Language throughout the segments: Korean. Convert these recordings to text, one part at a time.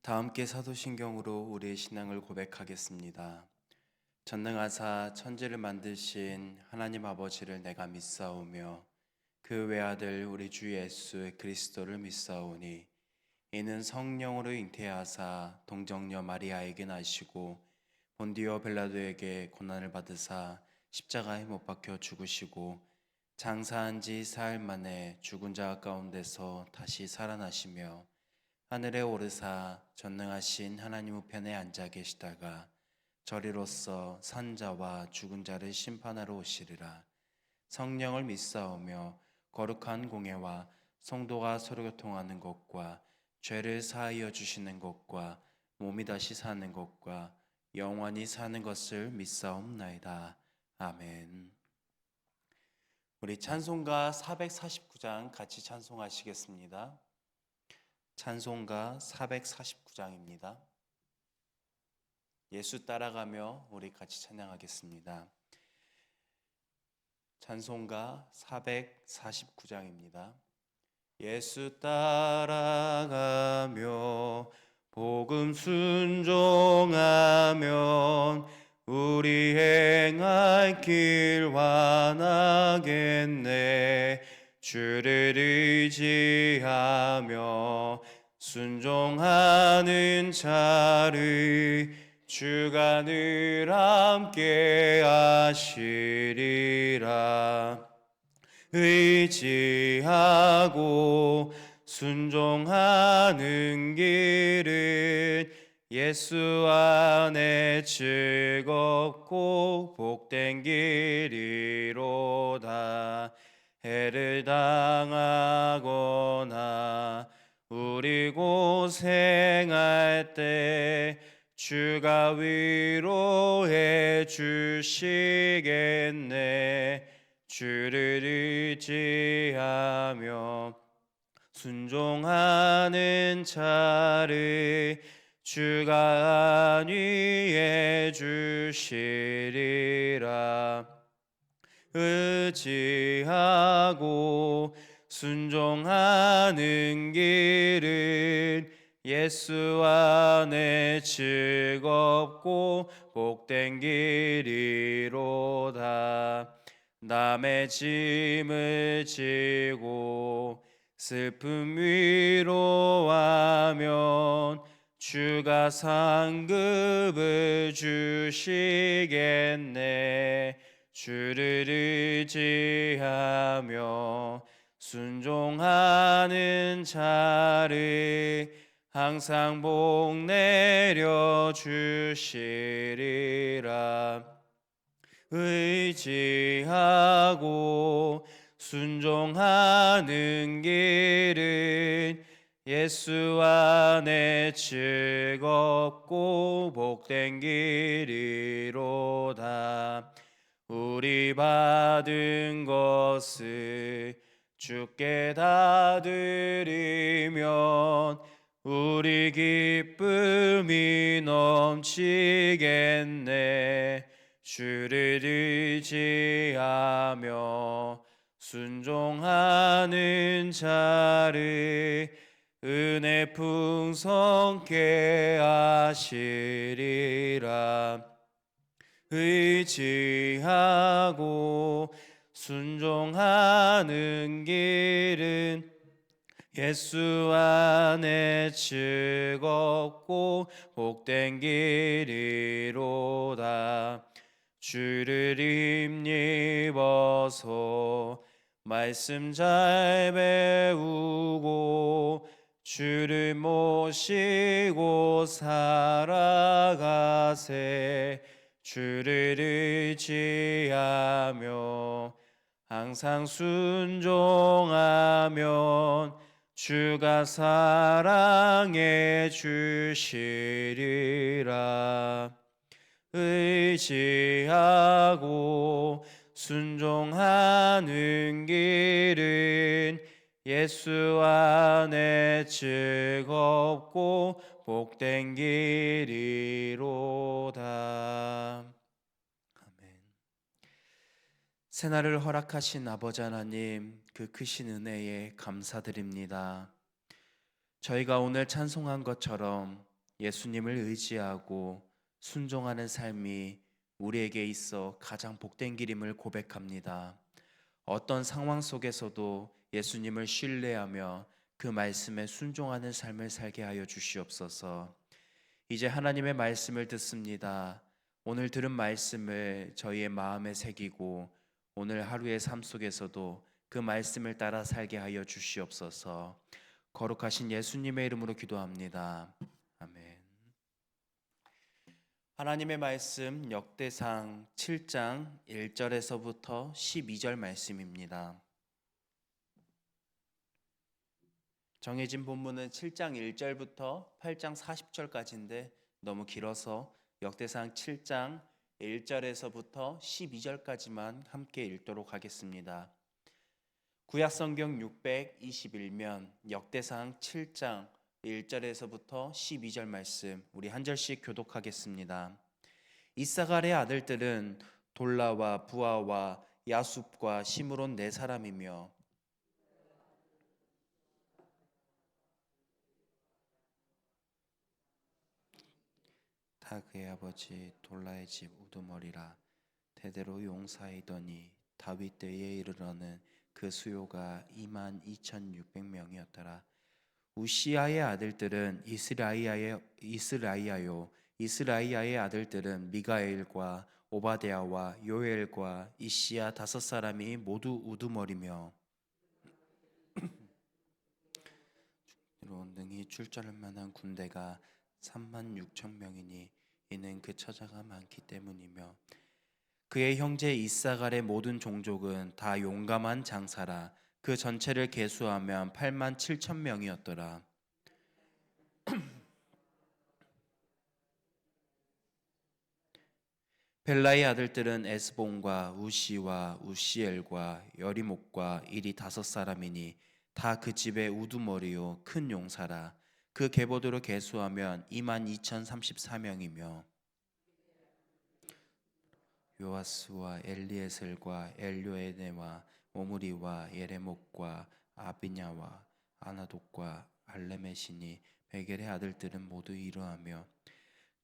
다 함께 사도신경으로 우리의 신앙을 고백하겠습니다. 전능하사 천지를 만드신 하나님 아버지를 내가 믿사오며 그 외아들 우리 주 예수 그리스도를 믿사오니 이는 성령으로 잉태하사 동정녀 마리아에게 나시고 본디오 빌라도에게 고난을 받으사 십자가에 못 박혀 죽으시고 장사한 지 사흘 만에 죽은 자 가운데서 다시 살아나시며 하늘에 오르사 전능하신 하나님 우편에 앉아 계시다가 저리로서 산자와 죽은 자를 심판하러 오시리라. 성령을 믿사오며 거룩한 공예와 성도가 서로 교통하는 것과 죄를 사하여 주시는 것과 몸이 다시 사는 것과 영원히 사는 것을 믿사옵나이다. 아멘. 우리 찬송가 449장 같이 찬송하시겠습니다. 찬송가 449장입니다. 예수 따라가며 우리 같이 찬양하겠습니다. 찬송가 449장입니다. 예수 따라가며 복음 순종하면 우리 행할 길 완하겠네. 주를 의지하며 순종하는 자를 주가 늘 함께 하시리라. 의지하고 순종하는 길은 예수 안에 즐겁고 복된 길이로다. 해를 당하거나 우리 고생할 때 주가 위로해 주시겠네. 주를 의지하며 순종하는 자를 주가 안위해 주시리라. 의지하고 순종하는 길은 예수 안에 즐겁고 복된 길이로다. 남의 짐을 지고 슬픔 위로하면 주가 상급을 주시겠네. 주를 의지하며 순종하는 자를 항상 복 내려 주시리라. 의지하고 순종하는 길은 예수 안에 즐겁고 복된 길이로다. 우리 받은 것을 주께 다 드리면 우리 기쁨이 넘치겠네. 주를 의지하며 순종하는 자를 은혜 풍성케 하시리라. 의지하고 순종하는 길은 예수 안에 즐겁고 복된 길이로다. 주를 힘입어서 말씀 잘 배우고 주를 모시고 살아가세. 주를 의지하며 항상 순종하면 주가 사랑해 주시리라. 의지하고 순종하는 길은 예수 안에 즐겁고 복된 길이로다. 아멘. 새날을 허락하신 아버지 하나님, 그 크신 은혜에 감사드립니다. 저희가 오늘 찬송한 것처럼 예수님을 의지하고 순종하는 삶이 우리에게 있어 가장 복된 길임을 고백합니다. 어떤 상황 속에서도 예수님을 신뢰하며 그 말씀에 순종하는 삶을 살게 하여 주시옵소서. 이제 하나님의 말씀을 듣습니다. 오늘 들은 말씀을 저희의 마음에 새기고 오늘 하루의 삶 속에서도 그 말씀을 따라 살게 하여 주시옵소서. 거룩하신 예수님의 이름으로 기도합니다. 아멘. 하나님의 말씀 역대상 7장 1절에서부터 12절 말씀입니다. 정해진 본문은 7장 1절부터 8장 40절까지인데 너무 길어서 역대상 7장 1절에서부터 12절까지만 함께 읽도록 하겠습니다. 구약성경 621면 역대상 7장 1절에서부터 12절 말씀 우리 한 절씩 교독하겠습니다. 이사갈의 아들들은 돌라와 부아와 야숲과 시므론 네 사람이며 다 그의 아버지 돌라의 집 우두머리라. 대대로 용사이더니 다윗 때에 이르러는 그 수요가 22,600명이었더라. 우시아의 아들들은 이스라이아의 아들들은 미가엘과 오바댜와 요엘과 이시야 다섯 사람이 모두 우두머리며 능히 출전할 만한 군대가 36,000명이니 이는 그 처자가 많기 때문이며 그의 형제 이사갈의 모든 종족은 다 용감한 장사라. 그 전체를 계수하면 87,000명이었더라. 벨라의 아들들은 에스본과 우시와 우시엘과 여리목과 이리 다섯 사람이니 다 그 집의 우두머리요 큰 용사라. 그 계보대로 계수하면 22,034명이며 요아스와 엘리에셀과 엘요에네와 오므리와 예레목과 아비냐와 아나독과 알레메시니 베겔의 아들들은 모두 이러하며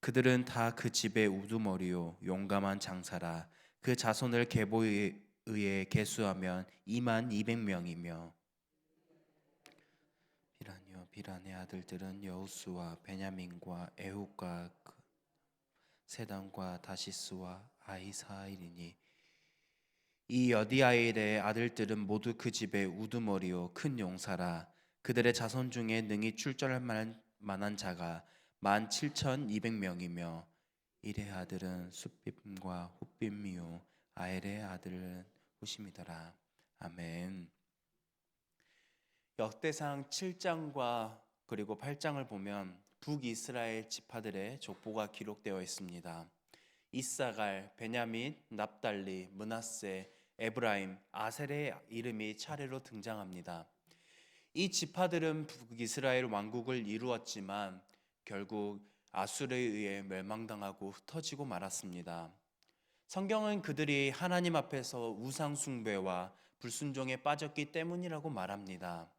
그들은 다 그 집의 우두머리요 용감한 장사라. 그 자손을 계보에 의해 계수하면 22,200명이며 비란의 아들들은 여우스와 베냐민과 에훗과 세단과 다시스와 아이사일이니 이 여디아일의 아들들은 모두 그 집의 우두머리요 큰 용사라. 그들의 자손 중에 능히 출전할 만한 자가 17,200명이며 일의 아들은 숫빔과 훗빔이요 아엘의 아들은 후심이더라. 아멘. 역대상 7장과 그리고 8장을 보면 북이스라엘 지파들의 족보가 기록되어 있습니다. 이사갈, 베냐민, 납달리, 므낫세, 에브라임, 아셀의 이름이 차례로 등장합니다. 이 지파들은 북이스라엘 왕국을 이루었지만 결국 아수르에 의해 멸망당하고 흩어지고 말았습니다. 성경은 그들이 하나님 앞에서 우상 숭배와 불순종에 빠졌기 때문이라고 말합니다.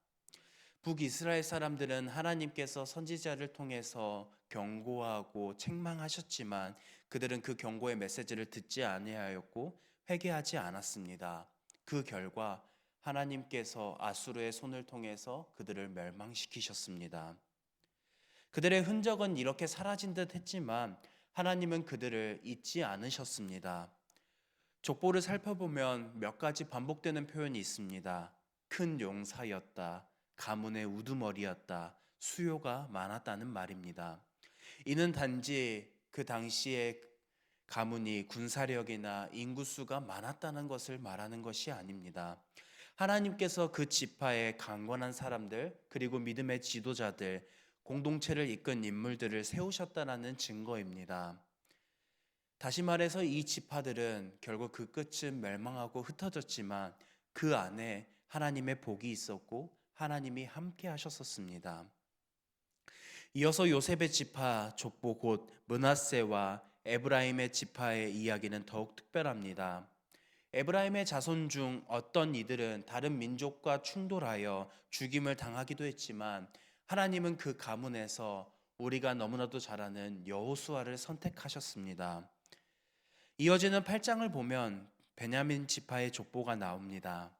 북이스라엘 사람들은 하나님께서 선지자를 통해서 경고하고 책망하셨지만 그들은 그 경고의 메시지를 듣지 아니하였고 회개하지 않았습니다. 그 결과 하나님께서 아수르의 손을 통해서 그들을 멸망시키셨습니다. 그들의 흔적은 이렇게 사라진 듯 했지만 하나님은 그들을 잊지 않으셨습니다. 족보를 살펴보면 몇 가지 반복되는 표현이 있습니다. 큰 용사였다, 가문의 우두머리였다, 수요가 많았다는 말입니다. 이는 단지 그 당시에 가문이 군사력이나 인구수가 많았다는 것을 말하는 것이 아닙니다. 하나님께서 그 지파의 강건한 사람들 그리고 믿음의 지도자들, 공동체를 이끈 인물들을 세우셨다는 증거입니다. 다시 말해서 이 지파들은 결국 그 끝은 멸망하고 흩어졌지만 그 안에 하나님의 복이 있었고 하나님이 함께 하셨었습니다. 이어서 요셉의 지파 족보 곧 므낫세와 에브라임의 지파의 이야기는 더욱 특별합니다. 에브라임의 자손 중 어떤 이들은 다른 민족과 충돌하여 죽임을 당하기도 했지만 하나님은 그 가문에서 우리가 너무나도 잘 아는 여호수아를 선택하셨습니다. 이어지는 8장을 보면 베냐민 지파의 족보가 나옵니다.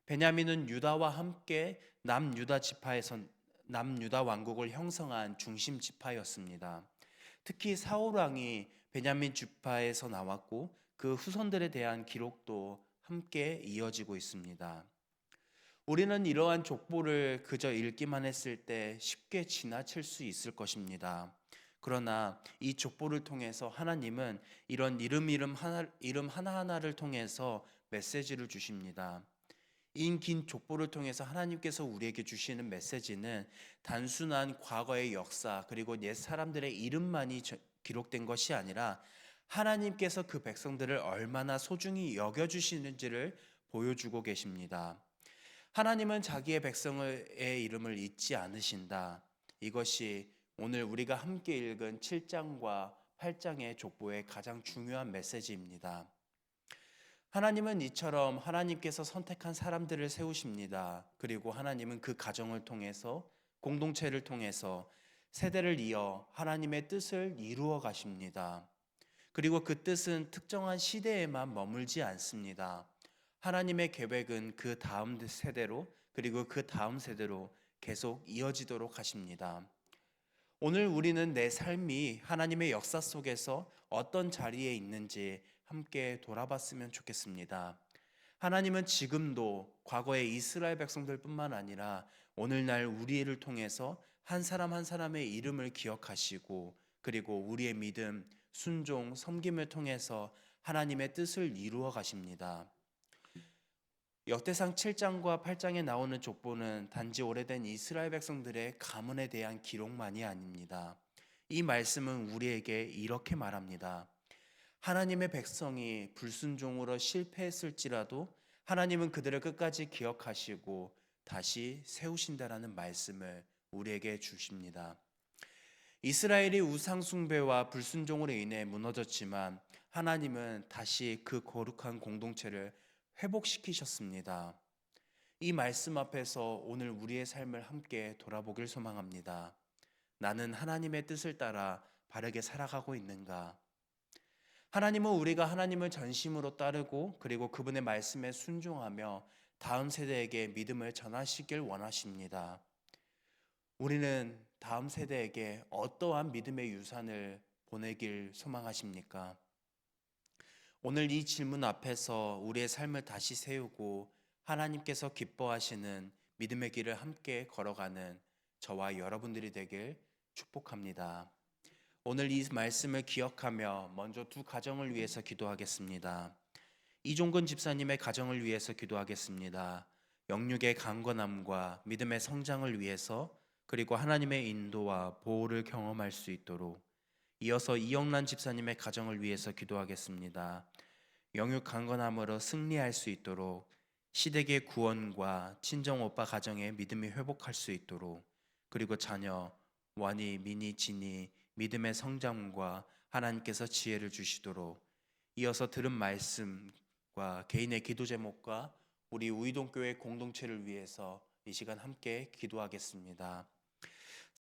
베냐민은 유다와 함께 남유다 왕국을 형성한 중심 지파였습니다. 특히 사울 왕이 베냐민 지파에서 나왔고 그 후손들에 대한 기록도 함께 이어지고 있습니다. 우리는 이러한 족보를 그저 읽기만 했을 때 쉽게 지나칠 수 있을 것입니다. 그러나 이 족보를 통해서 하나님은 이런 이름 하나하나를 통해서 메시지를 주십니다. 이 긴 족보를 통해서 하나님께서 우리에게 주시는 메시지는 단순한 과거의 역사 그리고 옛 사람들의 이름만이 기록된 것이 아니라 하나님께서 그 백성들을 얼마나 소중히 여겨주시는지를 보여주고 계십니다. 하나님은 자기의 백성의 이름을 잊지 않으신다. 이것이 오늘 우리가 함께 읽은 7장과 8장의 족보의 가장 중요한 메시지입니다. 하나님은 이처럼 하나님께서 선택한 사람들을 세우십니다. 그리고 하나님은 그 가정을 통해서 공동체를 통해서 세대를 이어 하나님의 뜻을 이루어 가십니다. 그리고 그 뜻은 특정한 시대에만 머물지 않습니다. 하나님의 계획은 그 다음 세대로 그리고 그 다음 세대로 계속 이어지도록 하십니다. 오늘 우리는 내 삶이 하나님의 역사 속에서 어떤 자리에 있는지 함께 돌아봤으면 좋겠습니다. 하나님은 지금도 과거의 이스라엘 백성들뿐만 아니라 오늘날 우리를 통해서 한 사람 한 사람의 이름을 기억하시고 그리고 우리의 믿음, 순종, 섬김을 통해서 하나님의 뜻을 이루어 가십니다. 역대상 7장과 8장에 나오는 족보는 단지 오래된 이스라엘 백성들의 가문에 대한 기록만이 아닙니다. 이 말씀은 우리에게 이렇게 말합니다. 하나님의 백성이 불순종으로 실패했을지라도 하나님은 그들을 끝까지 기억하시고 다시 세우신다라는 말씀을 우리에게 주십니다. 이스라엘이 우상 숭배와 불순종으로 인해 무너졌지만 하나님은 다시 그 거룩한 공동체를 회복시키셨습니다. 이 말씀 앞에서 오늘 우리의 삶을 함께 돌아보길 소망합니다. 나는 하나님의 뜻을 따라 바르게 살아가고 있는가? 하나님은 우리가 하나님을 전심으로 따르고 그리고 그분의 말씀에 순종하며 다음 세대에게 믿음을 전하시길 원하십니다. 우리는 다음 세대에게 어떠한 믿음의 유산을 보내길 소망하십니까? 오늘 이 질문 앞에서 우리의 삶을 다시 세우고 하나님께서 기뻐하시는 믿음의 길을 함께 걸어가는 저와 여러분들이 되길 축복합니다. 오늘 이 말씀을 기억하며 먼저 두 가정을 위해서 기도하겠습니다. 이종근 집사님의 가정을 위해서 기도하겠습니다. 영육의 강건함과 믿음의 성장을 위해서 그리고 하나님의 인도와 보호를 경험할 수 있도록 이어서 이영란 집사님의 가정을 위해서 기도하겠습니다. 영육 강건함으로 승리할 수 있도록 시댁의 구원과 친정 오빠 가정의 믿음이 회복할 수 있도록 그리고 자녀 원희, 미니, 진이 믿음의 성장과 하나님께서 지혜를 주시도록 이어서 들은 말씀과 개인의 기도 제목과 우리 우이동교회 공동체를 위해서 이 시간 함께 기도하겠습니다.